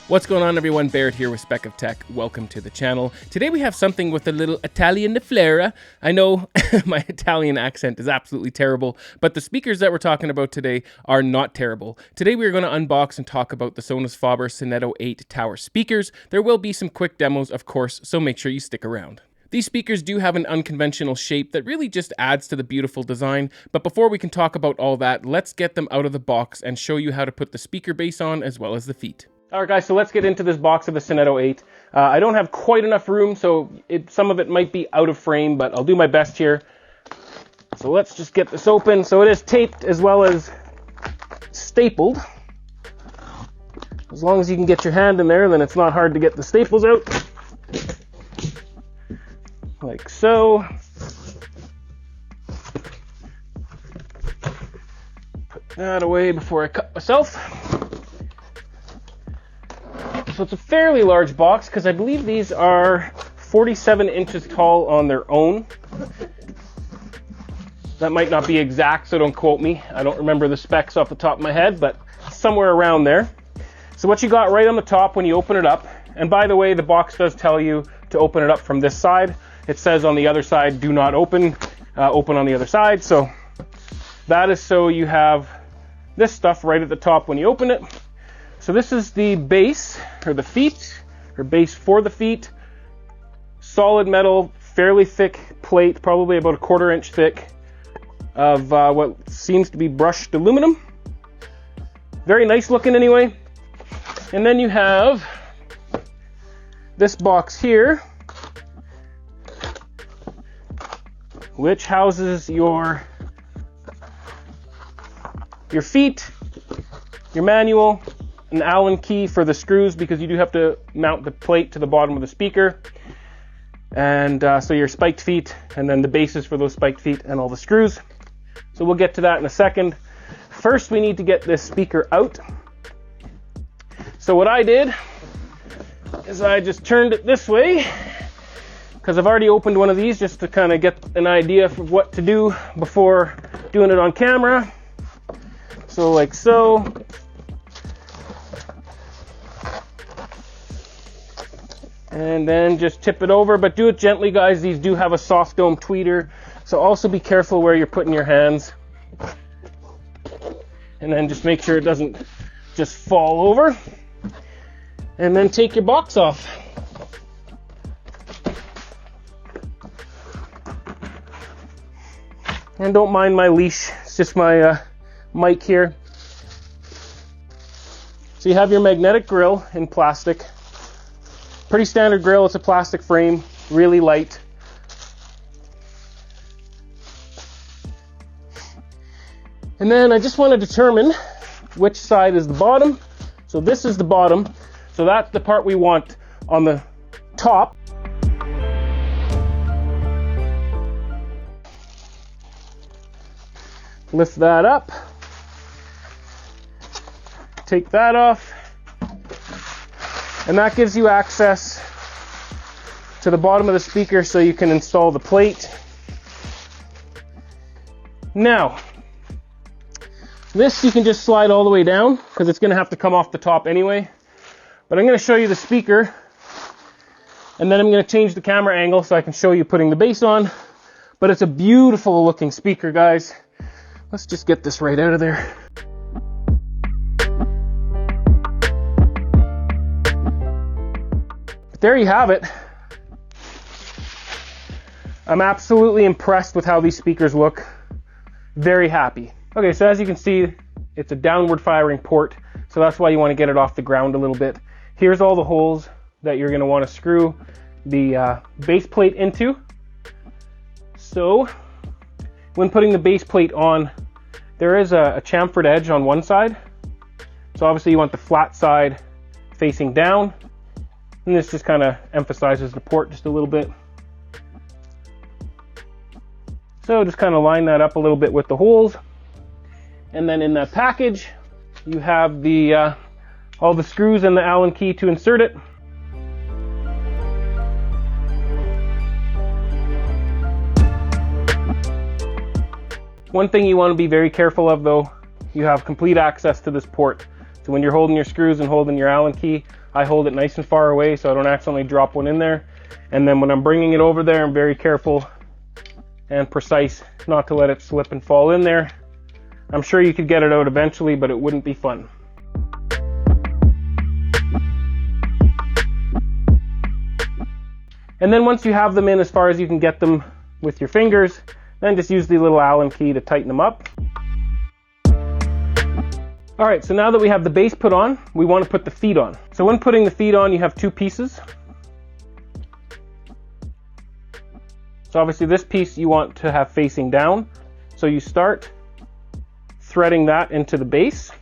What's going on, everyone? Barrett here with Spec of Tech. Welcome to the channel. Today we have something with a little Italian flair. I know my Italian accent is absolutely terrible, but the speakers that we're talking about today are not terrible. Today we are going to unbox and talk about the Sonus Faber Sonetto VIII tower speakers. There will be some quick demos, of course, so make sure you stick around. These speakers do have an unconventional shape that really just adds to the beautiful design, but before we can talk about all that, let's get them out of the box and show you how to put the speaker base on as well as the feet. Alright guys, so let's get into this box of the Sonetto VIII. I don't have quite enough room, so some of it might be out of frame, but I'll do my best here. So let's just get this open. So it is taped as well as stapled. As long as you can get your hand in there, then it's not hard to get the staples out. Like so. Put that away before I cut myself. So it's a fairly large box because I believe these are 47 inches tall on their own. That might not be exact, so don't quote me. I don't remember the specs off the top of my head, but somewhere around there. So what you got right on the top when you open it up, and by the way, the box does tell you to open it up from this side. It says on the other side, do not open, open on the other side. So that is so you have this stuff right at the top when you open it. So this is the base, or the feet, or base for the feet. Solid metal, fairly thick plate, probably about a 1/4 inch thick, of what seems to be brushed aluminum. Very nice looking anyway. And then you have this box here, which houses your feet, your manual, an Allen key for the screws, because you do have to mount the plate to the bottom of the speaker, and so your spiked feet, and then the bases for those spiked feet and all the screws. So we'll get to that in a second. First we need to get this speaker out. So what I did is I just turned it this way, because I've already opened one of these just to kind of get an idea of what to do before doing it on camera. So like so. And then just tip it over, but do it gently, guys. These do have a soft dome tweeter, so also be careful where you're putting your hands. And then just make sure it doesn't just fall over. And then take your box off. And don't mind my leash, it's just my mic here. So you have your magnetic grill in plastic. Pretty standard grill, it's a plastic frame, really light. And then I just want to determine which side is the bottom. So this is the bottom, so that's the part we want on the top. Lift that up, take that off. And that gives you access to the bottom of the speaker so you can install the plate. Now, this you can just slide all the way down because it's going to have to come off the top anyway. But I'm going to show you the speaker, and then I'm going to change the camera angle so I can show you putting the base on. But it's a beautiful looking speaker, guys. Let's just get this right out of there. There you have it. I'm absolutely impressed with how these speakers look. Very happy. Okay, so as you can see, it's a downward firing port, so that's why you want to get it off the ground a little bit. Here's all the holes that you're going to want to screw the base plate into. So when putting the base plate on, there is a chamfered edge on one side. So obviously you want the flat side facing down. And this just kind of emphasizes the port just a little bit. So just kind of line that up a little bit with the holes. And then in that package, you have the all the screws and the Allen key to insert it. One thing you want to be very careful of though, you have complete access to this port. So when you're holding your screws and holding your Allen key, I hold it nice and far away so I don't accidentally drop one in there. And then when I'm bringing it over there, I'm very careful and precise not to let it slip and fall in there. I'm sure you could get it out eventually, but it wouldn't be fun. And then once you have them in as far as you can get them with your fingers, then just use the little Allen key to tighten them up. All right, so now that we have the base put on, we want to put the feet on. So when putting the feet on, you have two pieces. So obviously this piece you want to have facing down. So you start threading that into the base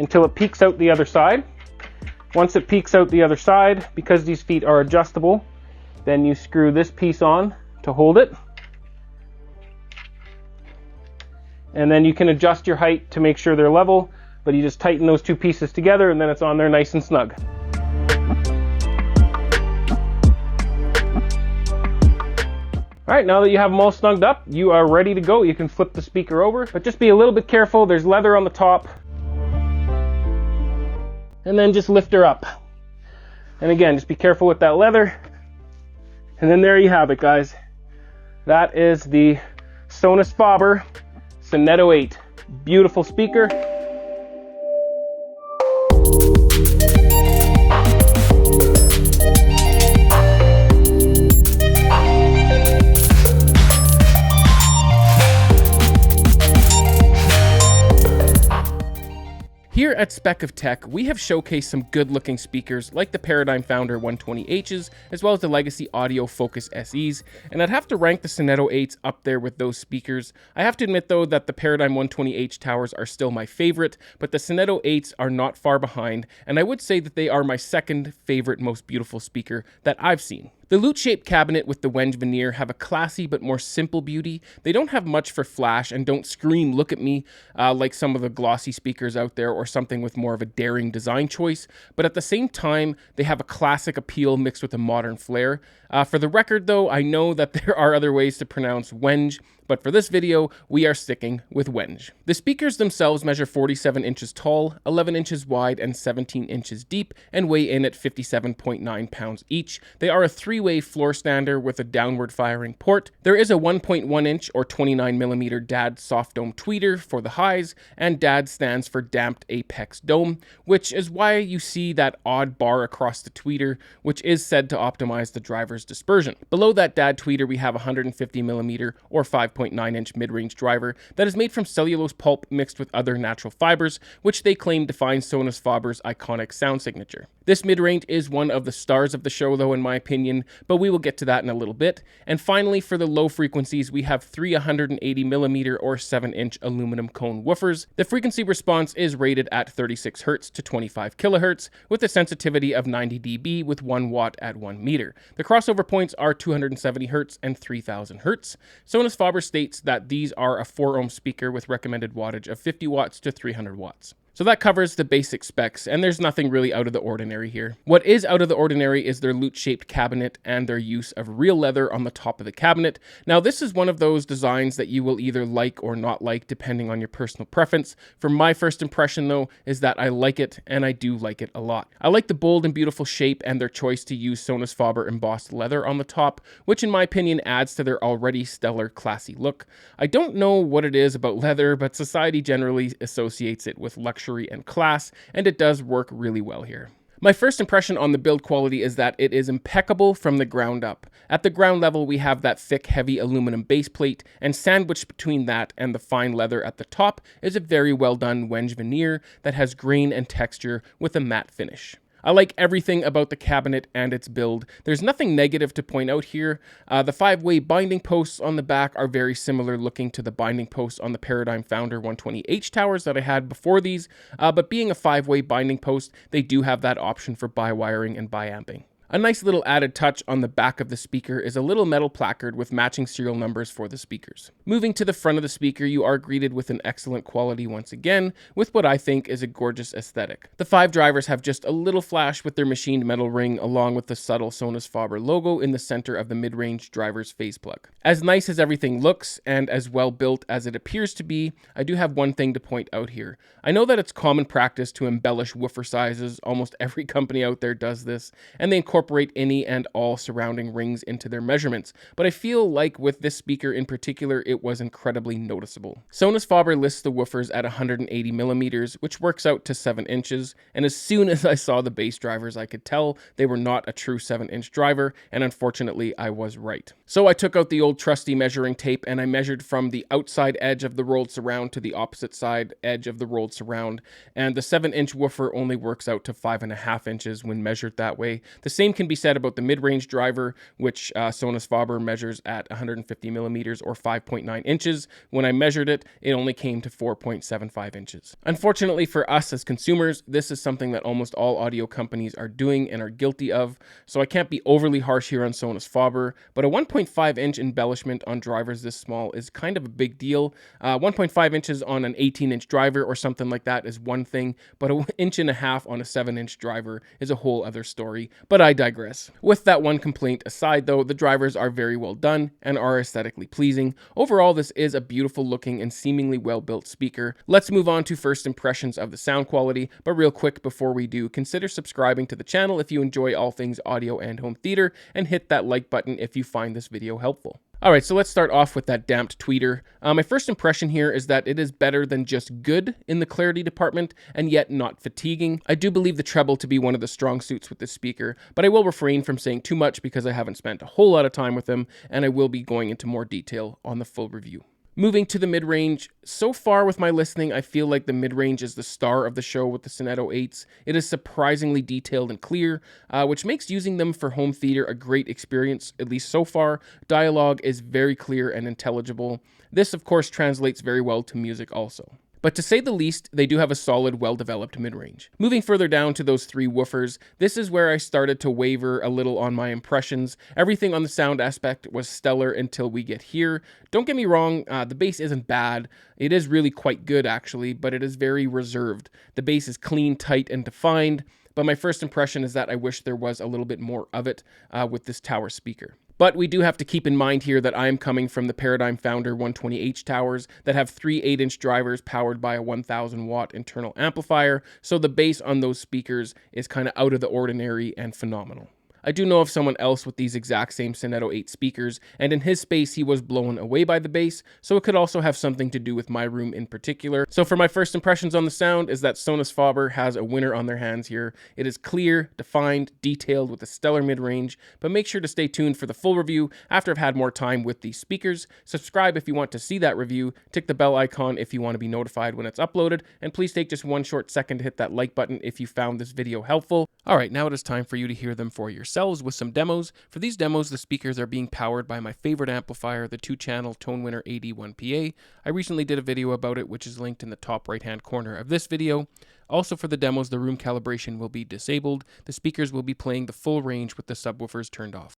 until it peeks out the other side. Once it peeks out the other side, because these feet are adjustable, then you screw this piece on to hold it. And then you can adjust your height to make sure they're level, but you just tighten those two pieces together and then it's on there nice and snug. All right, now that you have them all snugged up, you are ready to go. You can flip the speaker over, but just be a little bit careful. There's leather on the top. And then just lift her up. And again, just be careful with that leather. And then there you have it, guys. That is the Sonus Faber Sonetto VIII. Beautiful speaker. Here at Spec of Tech, we have showcased some good-looking speakers like the Paradigm Founder 120Hs, as well as the Legacy Audio Focus SEs, and I'd have to rank the Sonetto VIIIs up there with those speakers. I have to admit, though, that the Paradigm 120H towers are still my favorite, but the Sonetto VIIIs are not far behind, and I would say that they are my second favorite most beautiful speaker that I've seen. The lute-shaped cabinet with the wenge veneer have a classy but more simple beauty. They don't have much for flash and don't scream "look at me" like some of the glossy speakers out there or something with more of a daring design choice, but at the same time they have a classic appeal mixed with a modern flair. For the record though, I know that there are other ways to pronounce wenge, but for this video, we are sticking with wenge. The speakers themselves measure 47 inches tall, 11 inches wide, and 17 inches deep, and weigh in at 57.9 pounds each. They are a three-way floor stander with a downward firing port. There is a 1.1 inch or 29 millimeter DAD soft dome tweeter for the highs, and DAD stands for damped apex dome, which is why you see that odd bar across the tweeter, which is said to optimize the driver's dispersion. Below that DAD tweeter, we have a 150 millimeter or 5.9 inch mid-range driver that is made from cellulose pulp mixed with other natural fibers, which they claim defines Sonus Faber's iconic sound signature. This mid-range is one of the stars of the show though, in my opinion, but we will get to that in a little bit. And finally, for the low frequencies, we have three 180 millimeter or 7 inch aluminum cone woofers. The frequency response is rated at 36 Hz to 25 kHz with a sensitivity of 90 dB with 1 watt at 1 meter. The crossover points are 270 Hz and 3000 Hz. Sonus Faber states that these are a 4 ohm speaker with recommended wattage of 50 watts to 300 watts. So that covers the basic specs, and there's nothing really out of the ordinary here. What is out of the ordinary is their lute-shaped cabinet and their use of real leather on the top of the cabinet. Now, this is one of those designs that you will either like or not like, depending on your personal preference. For my first impression, though, is that I like it, and I do like it a lot. I like the bold and beautiful shape and their choice to use Sonus Faber embossed leather on the top, which in my opinion adds to their already stellar, classy look. I don't know what it is about leather, but society generally associates it with luxury and class, and it does work really well here. My first impression on the build quality is that it is impeccable from the ground up. At the ground level, we have that thick, heavy aluminum base plate, and sandwiched between that and the fine leather at the top is a very well done wenge veneer that has grain and texture with a matte finish. I like everything about the cabinet and its build. There's nothing negative to point out here. The 5-way binding posts on the back are very similar looking to the binding posts on the Paradigm Founder 120H towers that I had before these, but being a 5-way binding post, they do have that option for bi-wiring and bi-amping. A nice little added touch on the back of the speaker is a little metal placard with matching serial numbers for the speakers. Moving to the front of the speaker, you are greeted with an excellent quality once again, with what I think is a gorgeous aesthetic. The 5 drivers have just a little flash with their machined metal ring, along with the subtle Sonus Faber logo in the center of the mid-range driver's phase plug. As nice as everything looks, and as well built as it appears to be, I do have one thing to point out here. I know that it's common practice to embellish woofer sizes. Almost every company out there does this, and they incorporate any and all surrounding rings into their measurements, but I feel like with this speaker in particular, it was incredibly noticeable. Sonus Faber lists the woofers at 180 millimeters, which works out to 7 inches, and as soon as I saw the bass drivers, I could tell they were not a true 7-inch driver, and unfortunately, I was right. So I took out the old trusty measuring tape, and I measured from the outside edge of the rolled surround to the opposite side edge of the rolled surround, and the 7-inch woofer only works out to 5.5 inches when measured that way. The same can be said about the mid-range driver, which Sonus Faber measures at 150 millimeters or 5.9 inches. When I measured it, it only came to 4.75 inches. Unfortunately for us as consumers, this is something that almost all audio companies are doing and are guilty of, so I can't be overly harsh here on Sonus Faber, but a 1.5-inch embellishment on drivers this small is kind of a big deal. 1.5 inches on an 18-inch driver or something like that is one thing, but an inch and a half on a 7-inch driver is a whole other story, but I digress. With that one complaint aside though, the drivers are very well done and are aesthetically pleasing. Overall, this is a beautiful looking and seemingly well built speaker. Let's move on to first impressions of the sound quality, but real quick before we do, consider subscribing to the channel if you enjoy all things audio and home theater, and hit that like button if you find this video helpful. Alright, so let's start off with that damped tweeter. My first impression here is that it is better than just good in the clarity department, and yet not fatiguing. I do believe the treble to be one of the strong suits with this speaker, but I will refrain from saying too much because I haven't spent a whole lot of time with them, and I will be going into more detail on the full review. Moving to the mid-range, so far with my listening, I feel like the mid-range is the star of the show with the Sonetto VIIIs. It is surprisingly detailed and clear, which makes using them for home theater a great experience, at least so far. Dialogue is very clear and intelligible. This, of course, translates very well to music also. But to say the least, they do have a solid, well-developed mid-range. Moving further down to those 3 woofers, this is where I started to waver a little on my impressions. Everything on the sound aspect was stellar until we get here. Don't get me wrong, the bass isn't bad. It is really quite good, actually, but it is very reserved. The bass is clean, tight, and defined, but my first impression is that I wish there was a little bit more of it with this tower speaker. But we do have to keep in mind here that I am coming from the Paradigm Founder 120H towers that have 3 8-inch drivers powered by a 1000 watt internal amplifier, so the bass on those speakers is kind of out of the ordinary and phenomenal. I do know of someone else with these exact same Sonetto VIII speakers, and in his space he was blown away by the bass, so it could also have something to do with my room in particular. So for my first impressions on the sound is that Sonus Faber has a winner on their hands here. It is clear, defined, detailed with a stellar mid-range, but make sure to stay tuned for the full review after I've had more time with these speakers. Subscribe if you want to see that review, tick the bell icon if you want to be notified when it's uploaded, and please take just one short second to hit that like button if you found this video helpful. Alright, now it is time for you to hear them for yourselves with some demos. For these demos, the speakers are being powered by my favorite amplifier, the 2-channel Tone Winner AD1PA. I recently did a video about it, which is linked in the top right-hand corner of this video. Also for the demos, the room calibration will be disabled. The speakers will be playing the full range with the subwoofers turned off.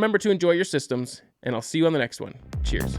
remember to enjoy your systems, and I'll see you on the next one. Cheers.